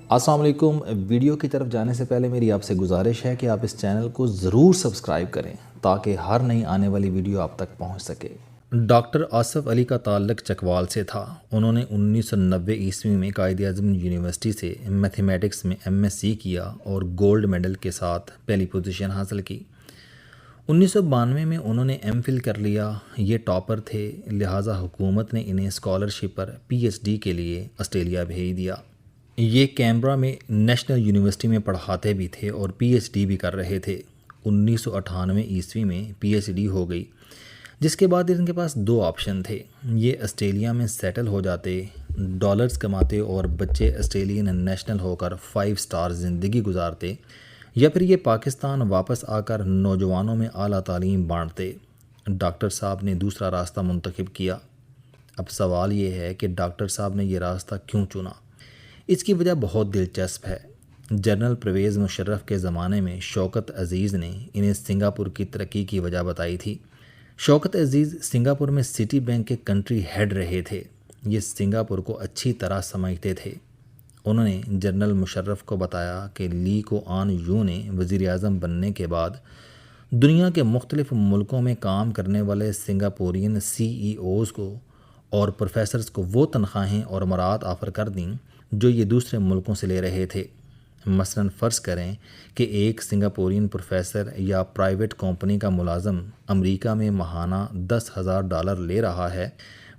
السلام علیکم۔ ویڈیو کی طرف جانے سے پہلے میری آپ سے گزارش ہے کہ آپ اس چینل کو ضرور سبسکرائب کریں تاکہ ہر نئی آنے والی ویڈیو آپ تک پہنچ سکے۔ ڈاکٹر آصف علی کا تعلق چکوال سے تھا۔ انہوں نے 1990 عیسوی میں قائد اعظم یونیورسٹی سے میتھمیٹکس میں MSc کیا اور گولڈ میڈل کے ساتھ پہلی پوزیشن حاصل کی۔ 1992 میں انہوں نے MPhil کر لیا۔ یہ ٹاپر تھے، لہٰذا حکومت نے انہیں اسکالرشپ پر PhD کے لیے آسٹریلیا بھیج دیا۔ یہ کیمبرا میں نیشنل یونیورسٹی میں پڑھاتے بھی تھے اور PhD بھی کر رہے تھے۔ 1998 عیسوی میں PhD ہو گئی، جس کے بعد ان کے پاس دو آپشن تھے۔ یہ آسٹریلیا میں سیٹل ہو جاتے، ڈالرز کماتے اور بچے آسٹریلین نیشنل ہو کر 5 سٹار زندگی گزارتے، یا پھر یہ پاکستان واپس آ کر نوجوانوں میں اعلیٰ تعلیم بانٹتے۔ ڈاکٹر صاحب نے دوسرا راستہ منتخب کیا۔ اب سوال یہ ہے کہ ڈاکٹر صاحب نے یہ راستہ کیوں چنا؟ اس کی وجہ بہت دلچسپ ہے۔ جنرل پرویز مشرف کے زمانے میں شوکت عزیز نے انہیں سنگاپور کی ترقی کی وجہ بتائی تھی۔ شوکت عزیز سنگاپور میں سٹی بینک کے کنٹری ہیڈ رہے تھے۔ یہ سنگاپور کو اچھی طرح سمجھتے تھے۔ انہوں نے جنرل مشرف کو بتایا کہ لی کوآن یو نے وزیر اعظم بننے کے بعد دنیا کے مختلف ملکوں میں کام کرنے والے سنگاپورین CEOs کو اور پروفیسرز کو وہ تنخواہیں اور مراعات آفر کر دیں جو یہ دوسرے ملکوں سے لے رہے تھے۔ مثلاً فرض کریں کہ ایک سنگاپورین پروفیسر یا پرائیویٹ کمپنی کا ملازم امریکہ میں ماہانہ $10,000 لے رہا ہے۔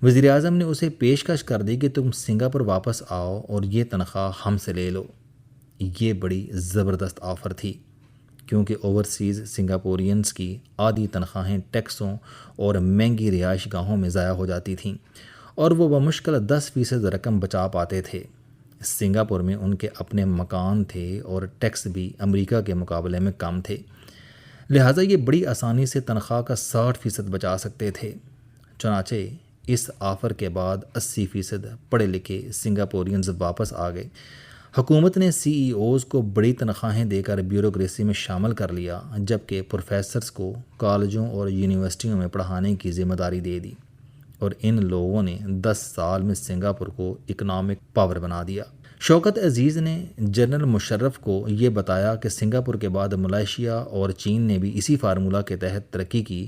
وزیر اعظم نے اسے پیشکش کر دی کہ تم سنگاپور واپس آؤ اور یہ تنخواہ ہم سے لے لو۔ یہ بڑی زبردست آفر تھی، کیونکہ اوورسیز سنگاپورینز کی آدھی تنخواہیں ٹیکسوں اور مہنگی رہائش گاہوں میں ضائع ہو جاتی تھیں، اور وہ بمشکل 10% رقم بچا پاتے تھے۔ سنگاپور میں ان کے اپنے مکان تھے اور ٹیکس بھی امریکہ کے مقابلے میں کم تھے، لہٰذا یہ بڑی آسانی سے تنخواہ کا 60% بچا سکتے تھے۔ چنانچہ اس آفر کے بعد 80% پڑھے لکھے سنگاپورینز واپس آ گئے۔ حکومت نے CEOs کو بڑی تنخواہیں دے کر بیوروکریسی میں شامل کر لیا، جبکہ پروفیسرز کو کالجوں اور یونیورسٹیوں میں پڑھانے کی ذمہ داری دے دی، اور ان لوگوں نے 10 سال میں سنگاپور کو اکنامک پاور بنا دیا۔ شوکت عزیز نے جنرل مشرف کو یہ بتایا کہ سنگاپور کے بعد ملائیشیا اور چین نے بھی اسی فارمولہ کے تحت ترقی کی،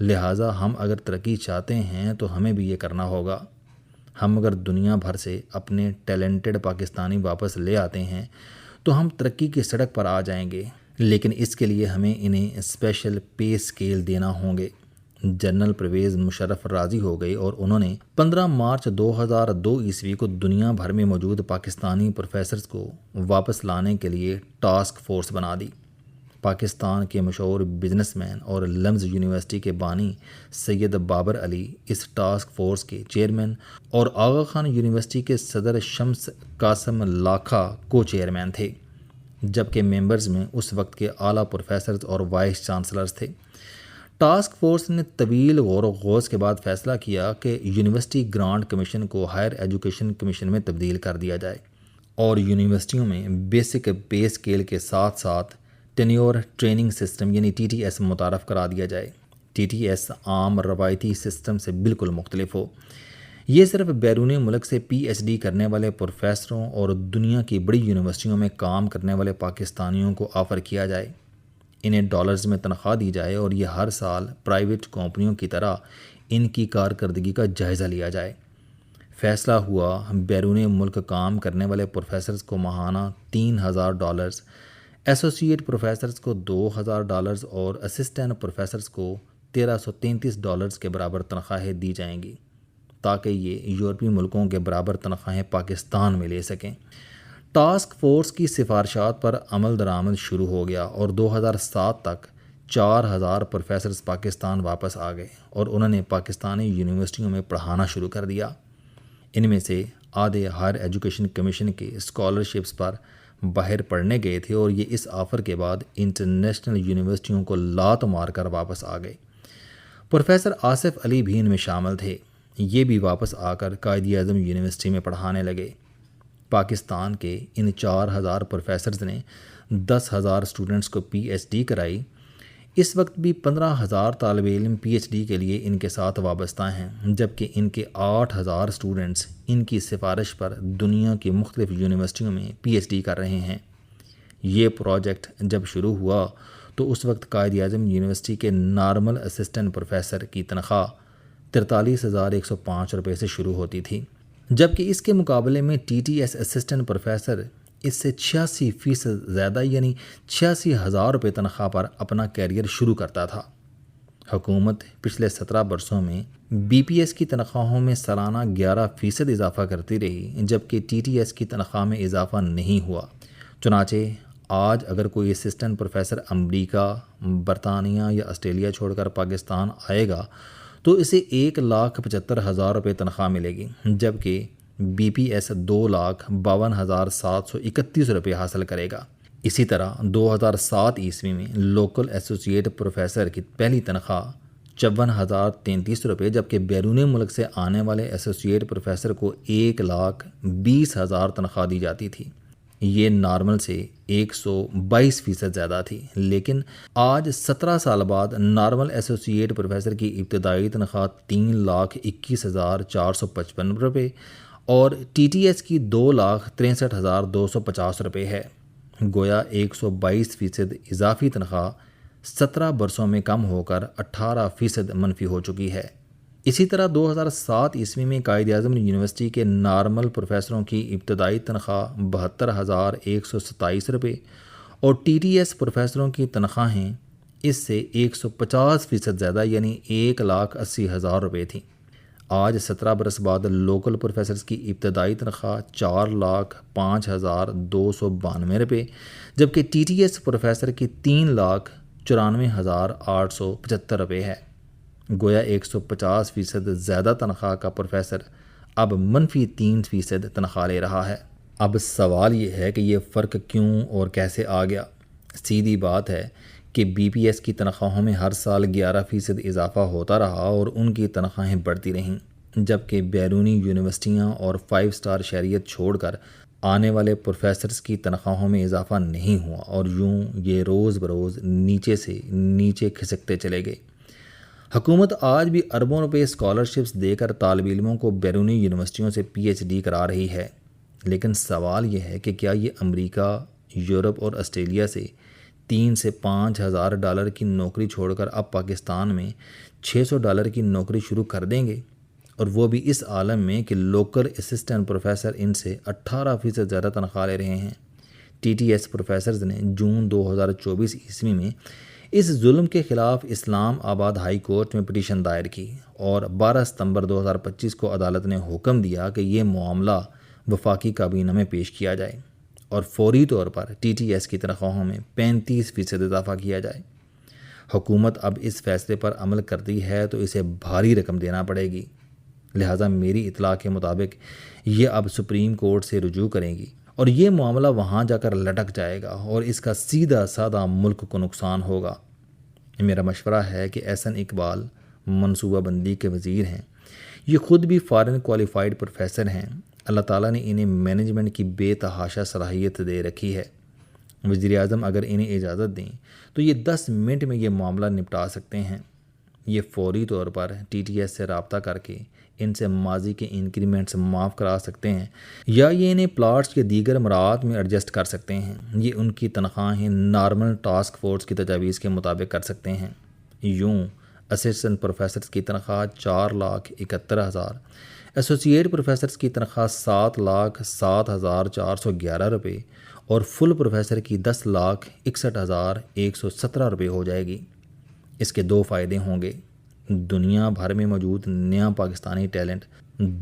لہٰذا ہم اگر ترقی چاہتے ہیں تو ہمیں بھی یہ کرنا ہوگا۔ ہم اگر دنیا بھر سے اپنے ٹیلنٹڈ پاکستانی واپس لے آتے ہیں تو ہم ترقی کی سڑک پر آ جائیں گے، لیکن اس کے لیے ہمیں انہیں اسپیشل پے اسکیل دینا ہوں گے۔ جنرل پرویز مشرف راضی ہو گئے اور انہوں نے 15 مارچ 2002 عیسوی کو دنیا بھر میں موجود پاکستانی پروفیسرز کو واپس لانے کے لیے ٹاسک فورس بنا دی۔ پاکستان کے مشہور بزنس مین اور لمز یونیورسٹی کے بانی سید بابر علی اس ٹاسک فورس کے چیئرمین اور آغا خان یونیورسٹی کے صدر شمس قاسم لاکھا کو چیئرمین تھے، جبکہ ممبرز میں اس وقت کے اعلیٰ پروفیسرز اور وائس چانسلرز تھے۔ ٹاسک فورس نے طویل غور و خوض کے بعد فیصلہ کیا کہ یونیورسٹی گرانٹ کمیشن کو ہائر ایجوکیشن کمیشن میں تبدیل کر دیا جائے اور یونیورسٹیوں میں بیسک پے اسکیل کے ساتھ ساتھ ٹینیور ٹریننگ سسٹم یعنی TTS متعارف کرا دیا جائے۔ TTS عام روایتی سسٹم سے بالکل مختلف ہو۔ یہ صرف بیرون ملک سے PhD کرنے والے پروفیسروں اور دنیا کی بڑی یونیورسٹیوں میں کام کرنے والے پاکستانیوں کو آفر کیا جائے۔ انہیں ڈالرز میں تنخواہ دی جائے اور یہ ہر سال پرائیویٹ کمپنیوں کی طرح ان کی کارکردگی کا جائزہ لیا جائے۔ فیصلہ ہوا بیرون ملک کام کرنے والے پروفیسرز کو ماہانہ $3,000، ایسوسیٹ پروفیسرز کو $2,000 اور اسسٹنٹ پروفیسرز کو $1,333 کے برابر تنخواہیں دی جائیں گی، تاکہ یہ یورپی ملکوں کے برابر تنخواہیں پاکستان میں لے سکیں۔ ٹاسک فورس کی سفارشات پر عمل درآمد شروع ہو گیا اور 2007 تک 4,000 پروفیسرز پاکستان واپس آ گئے اور انہوں نے پاکستانی یونیورسٹیوں میں پڑھانا شروع کر دیا۔ ان میں سے آدھے ہائر ایجوکیشن کمیشن کے اسکالرشپس پر باہر پڑھنے گئے تھے اور یہ اس آفر کے بعد انٹرنیشنل یونیورسٹیوں کو لات مار کر واپس آ گئے۔ پروفیسر آصف علی بھی ان میں شامل تھے۔ یہ بھی واپس آ کر قائد اعظم یونیورسٹی میں پڑھانے لگے۔ پاکستان کے ان 4,000 پروفیسرز نے 10,000 اسٹوڈنٹس کو PhD کرائی۔ اس وقت بھی 15,000 طالب علم پی ایچ ڈی کے لیے ان کے ساتھ وابستہ ہیں، جبکہ ان کے 8,000 اسٹوڈنٹس ان کی سفارش پر دنیا کی مختلف یونیورسٹیوں میں پی ایچ ڈی کر رہے ہیں۔ یہ پروجیکٹ جب شروع ہوا تو اس وقت قائد اعظم یونیورسٹی کے نارمل اسسٹنٹ پروفیسر کی تنخواہ 43,105 روپے سے شروع ہوتی تھی، جبکہ اس کے مقابلے میں T T S assistant professor اس سے 86% زیادہ یعنی 86,000 روپے تنخواہ پر اپنا کیریئر شروع کرتا تھا۔ حکومت پچھلے 17 برسوں میں بی پی ایس کی تنخواہوں میں سالانہ 11% اضافہ کرتی رہی، جبکہ ٹی ٹی ایس کی تنخواہ میں اضافہ نہیں ہوا۔ چنانچہ آج اگر کوئی اسسٹنٹ پروفیسر امریکہ، برطانیہ یا آسٹریلیا چھوڑ کر پاکستان آئے گا تو اسے 1,75,000 روپے تنخواہ ملے گی، جبکہ بی پی ایس 2,52,731 روپے حاصل کرے گا۔ اسی طرح 2007 عیسوی میں لوکل ایسوسیٹ پروفیسر کی پہلی تنخواہ 54,033 روپے، جبکہ بیرون ملک سے آنے والے ایسوسیٹ پروفیسر کو 1,20,000 تنخواہ دی جاتی تھی۔ یہ نارمل سے 122% زیادہ تھی، لیکن آج 17 سال بعد نارمل ایسوسیٹ پروفیسر کی ابتدائی تنخواہ 3,21,455 روپے اور ٹی ٹی ایس کی 2,63,250 روپے ہے۔ گویا 122% اضافی تنخواہ 17 برسوں میں کم ہو کر 18% منفی ہو چکی ہے۔ اسی طرح 2007 عیسوی میں قائد اعظم یونیورسٹی کے نارمل پروفیسروں کی ابتدائی تنخواہ 72,127 روپے اور ٹی ٹی ایس پروفیسروں کی تنخواہیں اس سے 150% زیادہ یعنی 1,80,000 روپے تھیں۔ آج 17 برس بعد لوکل پروفیسرز کی ابتدائی تنخواہ 4,05,292 روپے، جبکہ ٹی ٹی ایس پروفیسر کی 3,94,875 روپے ہے۔ گویا 150% زیادہ تنخواہ کا پروفیسر اب منفی 3% تنخواہ لے رہا ہے۔ اب سوال یہ ہے کہ یہ فرق کیوں اور کیسے آ گیا؟ سیدھی بات ہے کہ بی پی ایس کی تنخواہوں میں ہر سال 11% اضافہ ہوتا رہا اور ان کی تنخواہیں بڑھتی رہیں، جبکہ بیرونی یونیورسٹیاں اور 5 اسٹار شہریت چھوڑ کر آنے والے پروفیسرز کی تنخواہوں میں اضافہ نہیں ہوا، اور یوں یہ روز بروز نیچے سے نیچے کھسکتے چلے گئے۔ حکومت آج بھی اربوں روپے اسکالرشپس دے کر طالب علموں کو بیرونی یونیورسٹیوں سے پی ایچ ڈی کرا رہی ہے، لیکن سوال یہ ہے کہ کیا یہ امریکہ، یورپ اور آسٹریلیا سے 3,000 سے 5,000 ڈالر کی نوکری چھوڑ کر اب پاکستان میں 600 ڈالر کی نوکری شروع کر دیں گے، اور وہ بھی اس عالم میں کہ لوکل اسسٹنٹ پروفیسر ان سے 18% زیادہ تنخواہ لے رہے ہیں۔ ٹی ٹی ایس پروفیسرز نے جون 2024 عیسوی میں اس ظلم کے خلاف اسلام آباد ہائی کورٹ میں پٹیشن دائر کی، اور 12 ستمبر 2025 کو عدالت نے حکم دیا کہ یہ معاملہ وفاقی کابینہ میں پیش کیا جائے اور فوری طور پر ٹی ٹی ایس کی تنخواہوں میں 35% اضافہ کیا جائے۔ حکومت اب اس فیصلے پر عمل کرتی ہے تو اسے بھاری رقم دینا پڑے گی، لہٰذا میری اطلاع کے مطابق یہ اب سپریم کورٹ سے رجوع کریں گی اور یہ معاملہ وہاں جا کر لٹک جائے گا اور اس کا سیدھا سادہ ملک کو نقصان ہوگا۔ میرا مشورہ ہے کہ احسن اقبال منصوبہ بندی کے وزیر ہیں، یہ خود بھی فارن کوالیفائڈ پروفیسر ہیں، اللہ تعالیٰ نے انہیں مینجمنٹ کی بے تحاشا صلاحیت دے رکھی ہے۔ وزیر اعظم اگر انہیں اجازت دیں تو یہ 10 منٹ میں یہ معاملہ نپٹا سکتے ہیں۔ یہ فوری طور پر ٹی ٹی ایس سے رابطہ کر کے ان سے ماضی کے انکریمنٹس معاف کرا سکتے ہیں، یا یہ انہیں پلاٹس کے دیگر مراعات میں ایڈجسٹ کر سکتے ہیں۔ یہ ان کی تنخواہیں نارمل ٹاسک فورس کی تجاویز کے مطابق کر سکتے ہیں۔ یوں اسسٹنٹ پروفیسرز کی تنخواہ 4,71,000، ایسوسیٹ پروفیسرز کی تنخواہ 7,07,411 روپے اور فل پروفیسر کی 10,61,117 روپے ہو جائے گی۔ اس کے 2 فائدے ہوں گے۔ دنیا بھر میں موجود نیا پاکستانی ٹیلنٹ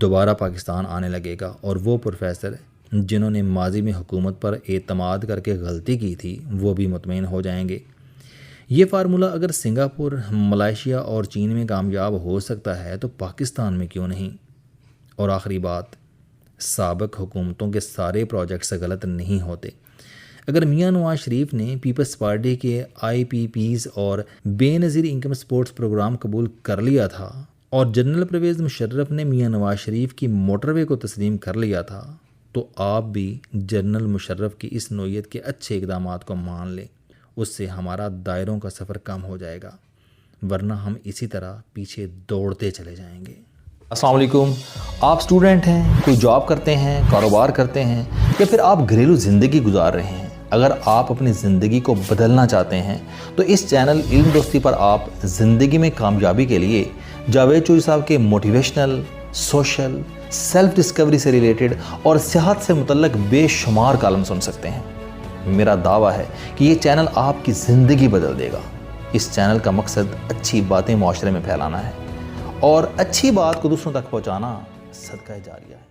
دوبارہ پاکستان آنے لگے گا، اور وہ پروفیسر جنہوں نے ماضی میں حکومت پر اعتماد کر کے غلطی کی تھی وہ بھی مطمئن ہو جائیں گے۔ یہ فارمولہ اگر سنگاپور، ملائیشیا اور چین میں کامیاب ہو سکتا ہے تو پاکستان میں کیوں نہیں؟ اور آخری بات، سابق حکومتوں کے سارے پروجیکٹس غلط نہیں ہوتے۔ اگر میاں نواز شریف نے پیپلز پارٹی کے آئی پی پیز اور بے نظیر انکم سپورٹس پروگرام قبول کر لیا تھا اور جنرل پرویز مشرف نے میاں نواز شریف کی موٹر وے کو تسلیم کر لیا تھا، تو آپ بھی جنرل مشرف کی اس نوعیت کے اچھے اقدامات کو مان لیں اس سے ہمارا دائروں کا سفر کم ہو جائے گا، ورنہ ہم اسی طرح پیچھے دوڑتے چلے جائیں گے۔ السلام علیکم، آپ سٹوڈنٹ ہیں، کوئی جاب کرتے ہیں، کاروبار کرتے ہیں، یا پھر آپ گھریلو زندگی گزار رہے ہیں۔ اگر آپ اپنی زندگی کو بدلنا چاہتے ہیں تو اس چینل علم دوستی پر آپ زندگی میں کامیابی کے لیے جاوید چوہدری صاحب کے موٹیویشنل، سوشل، سیلف ڈسکوری سے ریلیٹڈ اور صحت سے متعلق بے شمار کالم سن سکتے ہیں۔ میرا دعویٰ ہے کہ یہ چینل آپ کی زندگی بدل دے گا۔ اس چینل کا مقصد اچھی باتیں معاشرے میں پھیلانا ہے، اور اچھی بات کو دوسروں تک پہنچانا صدقہ جاریہ ہے۔